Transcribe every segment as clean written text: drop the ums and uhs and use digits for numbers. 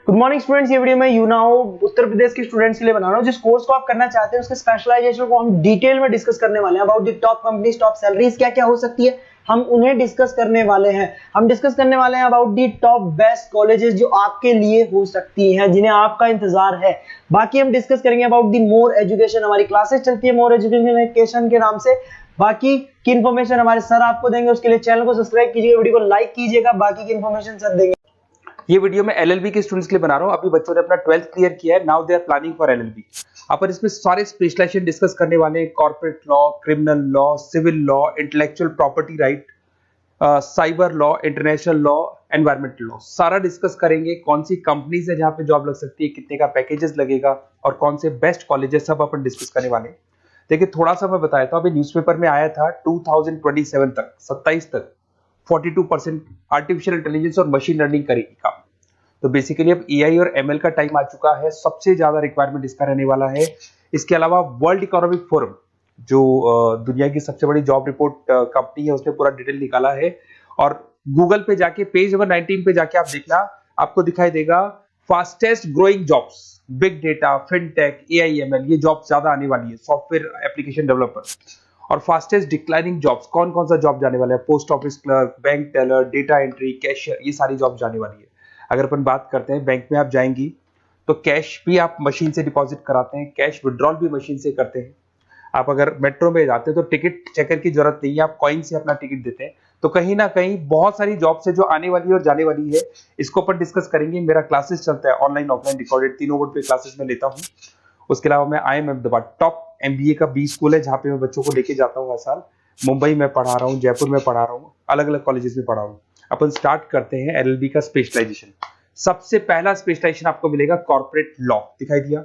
Good morning students, ये video मैं यूनाओ उत्तर प्रदेश के स्टूडेंट्स के लिए बना रहा हूँ। जिस कोर्स को आप करना चाहते हैं उसके स्पेशलाइजेशन को हम डिटेल में डिस्कस करने वाले हैं। About the top companies, top salaries क्या क्या हो सकती है, हम उन्हें डिस्कस करने वाले हैं। हम डिस्कस करने वाले हैं about the top best colleges जो आपके लिए हो सकती हैं, जिन्हें आपका इंतजार है। बाकी हम डिस्कस करेंगे अबाउट द मोर एजुकेशन। हमारी क्लासेस चलती है मोर एजुकेशन के नाम से। बाकी की इन्फॉर्मेशन हमारे सर आपको देंगे, उसके लिए चैनल को सब्सक्राइब कीजिएगा, वीडियो को लाइक कीजिएगा। बाकी की इन्फॉर्मेशन सर देंगे। ये वीडियो मैं एलएलबी के स्टूडेंट्स के लिए बना रहा हूं। अभी बच्चों ने अपना 12th क्लियर किया है, now they are planning for LLB. अपन इसमें सारे स्पेशलाइजेशन डिस्कस करने वाले हैं। Corporate law, criminal law, civil law, intellectual property right, cyber law, international law, environmental law, सारा डिस्कस करेंगे। कौन सी कंपनीज है जहां पे जॉब लग सकती है, कितने का पैकेजेस लगेगा और कौन से बेस्ट कॉलेजेस, सब अपन डिस्कस करने वाले हैं। देखिए थोड़ा सा मैं बताया था, अभी न्यूज़पेपर में आया था 2027 तक 27 तक 42% आर्टिफिशियल इंटेलिजेंस और मशीन लर्निंग करेगी काम। तो बेसिकली अब एआई और एमएल का टाइम आ चुका है, सबसे ज्यादा रिक्वायरमेंट इसका रहने वाला है। इसके अलावा वर्ल्ड इकोनॉमिक फोरम जो दुनिया की सबसे बड़ी जॉब रिपोर्ट कंपनी है, उसने पूरा डिटेल निकाला है। और गूगल पे जाके पेज नंबर 19 पे जाके आप देखना, आपको दिखाई देगा fastest growing jobs, big data, fintech, AI ML, ये जॉब ज्यादा आने वाली है। Software application developer. और फास्टेस्ट डिक्लाइनिंग जॉब्स, कौन कौन सा जॉब जाने वाला है, post office clerk, bank teller, data entry, cashier, ये सारी जॉब जाने वाली है। अगर अपन बात करते हैं, बैंक में आप जाएंगी तो कैश भी आप मशीन से डिपॉजिट कराते हैं, कैश विड्रॉल भी मशीन से करते हैं। आप अगर मेट्रो में जाते हैं तो टिकट चेकर की जरूरत नहीं है, आप कॉइन से अपना टिकट देते हैं। तो कहीं ना कहीं बहुत सारी जॉब्स है जो आने वाली है और जाने वाली है। इसको अपन डिस्कस करेंगे। मेरा क्लासेस चलता है ऑनलाइन ऑफलाइन रिकॉर्डेड, तीनों बोर्ड पे क्लासेस में लेता हूँ। उसके अलावा मैं IIM अहमदाबाद टॉप MBA का B स्कूल है, जहाँ पे मैं बच्चों को लेके जाता हूँ हर साल। मुंबई में पढ़ा रहा हूँ, जयपुर में पढ़ा रहा हूँ, अलग अलग कॉलेजेस में पढ़ा रहा हूँ। अपन स्टार्ट करते हैं LLB का स्पेशलाइजेशन। सबसे पहला स्पेशलाइजेशन आपको मिलेगा कॉर्पोरेट लॉ। दिखाई दिया।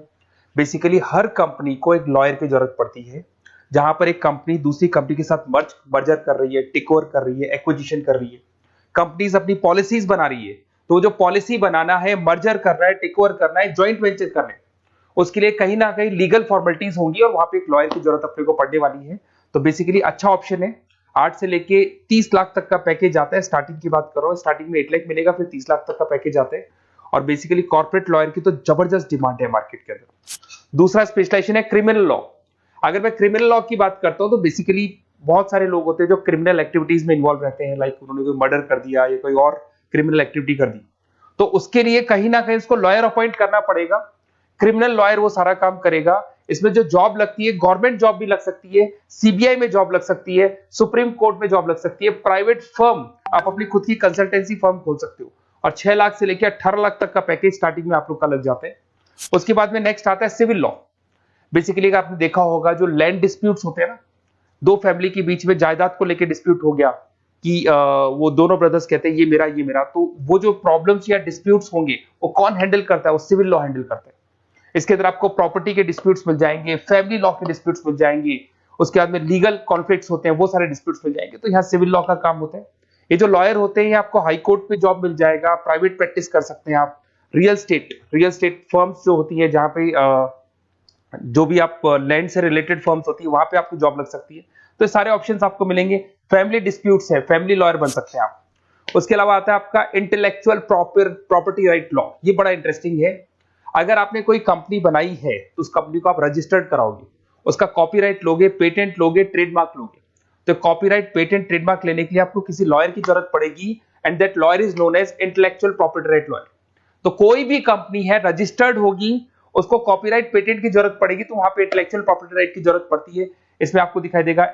बेसिकली हर कंपनी को एक लॉयर की जरूरत पड़ती है, जहां पर एक कंपनी दूसरी कंपनी के साथ मर्जर कर रही है, टेक ओवर कर रही है, एक्विजिशन कर रही है। कंपनीज अपनी पॉलिसीज बना रही है, तो जो पॉलिसी बनाना है, मर्जर करना है, टेक ओवर करना है, ज्वाइंट वेंचर करना है, उसके लिए कहीं ना कहीं लीगल फॉर्मेलिटीज होंगी और वहां पे एक लॉयर की जरूरत अपने को पड़ने वाली है। तो बेसिकली अच्छा ऑप्शन है। 8 से लेके 30 लाख तक का पैकेज आता है। स्टार्टिंग की बात कर रहा हूँ, स्टार्टिंग में 8 लाख मिलेगा, फिर 30 लाख तक का पैकेज आता है। और बेसिकली कॉर्पोरेट लॉयर की तो जबरदस्त डिमांड है मार्केट के अंदर। दूसरा स्पेशलाइजेशन है क्रिमिनल लॉ। अगर मैं क्रिमिनल लॉ की बात करता हूँ तो बेसिकली बहुत सारे लोग होते हैं जो क्रिमिनल एक्टिविटीज में इन्वॉल्व रहते हैं, लाइक उन्होंने कोई मर्डर कर दिया या कोई और क्रिमिनल एक्टिविटी कर दी, तो उसके लिए कहीं ना कहीं उसको लॉयर अपॉइंट करना पड़ेगा। क्रिमिनल लॉयर वो सारा काम करेगा। इसमें जो जॉब लगती है, गवर्नमेंट जॉब भी लग सकती है, सीबीआई में जॉब लग सकती है, सुप्रीम कोर्ट में जॉब लग सकती है, प्राइवेट फर्म, आप अपनी खुद की कंसल्टेंसी फर्म खोल सकते हो। और 6 लाख से लेकर 18 लाख तक का पैकेज स्टार्टिंग में आप लोग का लग जाता है। उसके बाद में नेक्स्ट आता है सिविल लॉ। बेसिकली आपने देखा होगा जो लैंड डिस्प्यूट्स होते हैं ना, दो फैमिली के बीच में जायदाद को लेकर डिस्प्यूट हो गया कि वो दोनों ब्रदर्स कहते हैं ये मेरा, तो वो जो प्रॉब्लम्स या डिस्प्यूट्स होंगे वो कौन हैंडल करता है, वो सिविल लॉ हैंडल करता है। इसके अंदर आपको प्रॉपर्टी के डिस्प्यूट्स मिल जाएंगे, फैमिली लॉ के डिस्प्यूट्स मिल जाएंगे, उसके बाद में लीगल कॉन्फ्लिक्ट्स होते हैं, वो सारे डिस्प्यूट्स मिल जाएंगे। तो यहाँ सिविल लॉ का काम होता है। ये जो लॉयर होते हैं, आपको हाई कोर्ट पे जॉब मिल जाएगा, प्राइवेट प्रैक्टिस कर सकते हैं आप, रियल स्टेट फर्म्स जो होती है, जहां पे जो भी आप लैंड से रिलेटेड फर्म्स होती है, वहां पे आपको जॉब लग सकती है। तो सारे ऑप्शंस आपको मिलेंगे। फैमिली डिस्प्यूट्स है, फैमिली लॉयर बन सकते हैं आप। उसके अलावा आता है आपका इंटेलेक्चुअल प्रॉपर्टी राइट लॉ। ये बड़ा इंटरेस्टिंग है। अगर आपने कोई कंपनी बनाई है तो उस कंपनी को आप रजिस्टर्ड कराओगे, उसका कॉपीराइट लोगे, पेटेंट लोगे, ट्रेडमार्क लोगे। तो कॉपीराइट, पेटेंट, ट्रेडमार्क लेने के लिए आपको किसी लॉयर की जरूरत पड़ेगी, and that lawyer is known as intellectual property right lawyer. तो कोई भी कंपनी है रजिस्टर्ड होगी, उसको कॉपीराइट, पेटेंट की जरूरत पड़ेगी, तो वहां पे इंटेलेक्चुअल प्रॉपर्टी राइट की जरूरत पड़ती है। इसमें आपको दिखाई देगा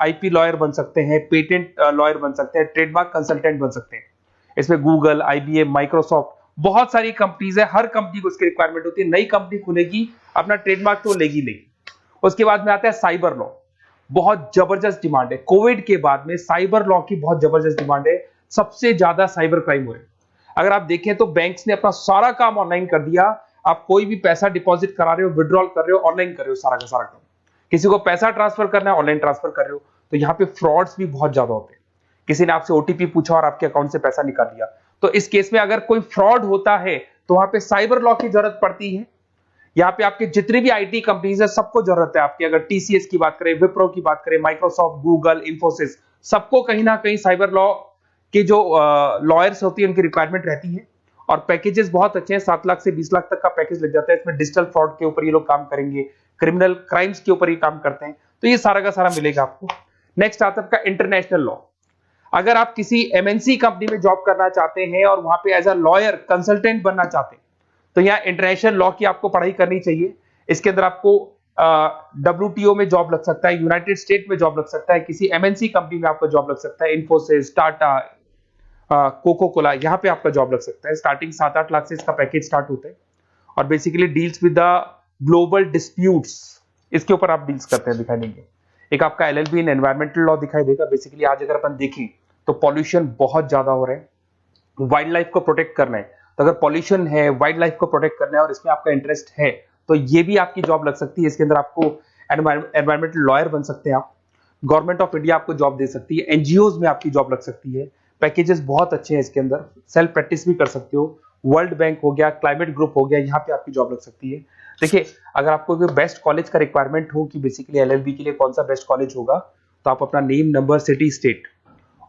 IP लॉयर बन सकते हैं, पेटेंट लॉयर बन सकते हैं, ट्रेडमार्क कंसल्टेंट बन सकते हैं। इसमें गूगल, IBM, माइक्रोसॉफ्ट, बहुत सारी कंपनीज है। हर कंपनी को इसकी रिक्वायरमेंट होती है। नई कंपनी खुलेगी, अपना ट्रेडमार्क तो लेगी। उसके बाद में आता है साइबर लॉ। बहुत जबरदस्त डिमांड है। कोविड के बाद में साइबर लॉ की बहुत जबरदस्त डिमांड है। सबसे ज्यादा साइबर क्राइम हो रहे हैं। अगर आप देखें तो बैंक्स ने अपना सारा काम ऑनलाइन कर दिया। आप कोई भी पैसा डिपॉजिट करा रहे हो, विड्रॉल कर रहे हो, ऑनलाइन कर रहे हो, सारा का सारा काम। किसी को पैसा ट्रांसफर करना है, ऑनलाइन ट्रांसफर कर रहे हो। तो यहाँ पे फ्रॉड्स भी बहुत ज्यादा होते हैं। किसी ने आपसे OTP पूछा और आपके अकाउंट से पैसा निकाल लिया, तो इस केस में अगर कोई फ्रॉड होता है तो वहां पे साइबर लॉ की जरूरत पड़ती है। यहाँ पे आपके जितनी भी IT कंपनीज है, सबको जरूरत है आपकी। अगर TCS की बात करें, विप्रो की बात करें, माइक्रोसॉफ्ट, गूगल, इंफोसिस, सबको कहीं ना कहीं साइबर लॉ के जो लॉयर्स होती है उनकी रिक्वायरमेंट रहती है। और पैकेजेस बहुत अच्छे हैं, 7 लाख से 20 लाख तक का पैकेज लग जाता है। इसमें डिजिटल फ्रॉड के ऊपर ये लोग काम करेंगे, क्रिमिनल क्राइम्स के ऊपर ये काम करते हैं, तो ये सारा का सारा मिलेगा आपको। नेक्स्ट आता है आपका इंटरनेशनल लॉ। अगर आप किसी एमएनसी कंपनी में जॉब करना चाहते हैं और वहां पे एज अ लॉयर कंसल्टेंट बनना चाहते हैं, तो यहाँ इंटरनेशनल लॉ की आपको पढ़ाई करनी चाहिए। इसके अंदर आपको WTO में जॉब लग सकता है, यूनाइटेड स्टेट में जॉब लग सकता है, किसी एमएनसी कंपनी में आपका जॉब लग सकता है, इन्फोसिस, टाटा, कोको कोला, यहाँ पे आपका जॉब लग सकता है। स्टार्टिंग 7-8 लाख से इसका पैकेज स्टार्ट होता है और basically deals with the global disputes, इसके ऊपर आप डील्स करते हैं, दिखाई देंगे। एक आपका LLB इन एनवायरमेंटल लॉ दिखाई देगा। बेसिकली आज अगर अपन देखें तो पॉल्यूशन बहुत ज्यादा हो रहा है, वाइल्ड लाइफ को प्रोटेक्ट करना है, तो अगर पॉल्यूशन है, वाइल्ड लाइफ को प्रोटेक्ट करना है और इसमें आपका इंटरेस्ट है, तो ये भी आपकी जॉब लग सकती है। इसके अंदर आपको एनवायरमेंटल लॉयर बन सकते हैं आप। गवर्नमेंट ऑफ इंडिया आपको जॉब दे सकती है, एनजीओज में आपकी जॉब लग सकती है। पैकेजेस बहुत अच्छे हैं इसके अंदर, सेल्फ प्रैक्टिस भी कर सकते हो। वर्ल्ड बैंक हो गया, क्लाइमेट ग्रुप हो गया, यहाँ पे आपकी जॉब लग सकती है। देखिए, अगर आपको बेस्ट कॉलेज का रिक्वायरमेंट हो कि बेसिकली LLB के लिए कौन सा बेस्ट कॉलेज होगा, तो आप अपना नेम, नंबर, सिटी, स्टेट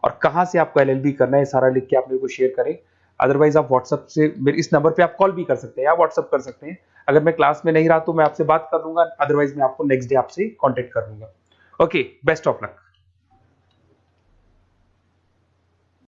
और कहां से आपको LLB करना है सारा लिख के आप मेरे को शेयर करें। अदरवाइज आप व्हाट्सएप से मेरे इस नंबर पे आप कॉल भी कर सकते हैं या व्हाट्सएप कर सकते हैं। अगर मैं क्लास में नहीं रहा तो मैं आपसे बात कर लूंगा, अदरवाइज मैं आपको नेक्स्ट डे आपसे कॉन्टेक्ट कर लूंगा। Okay, best of luck.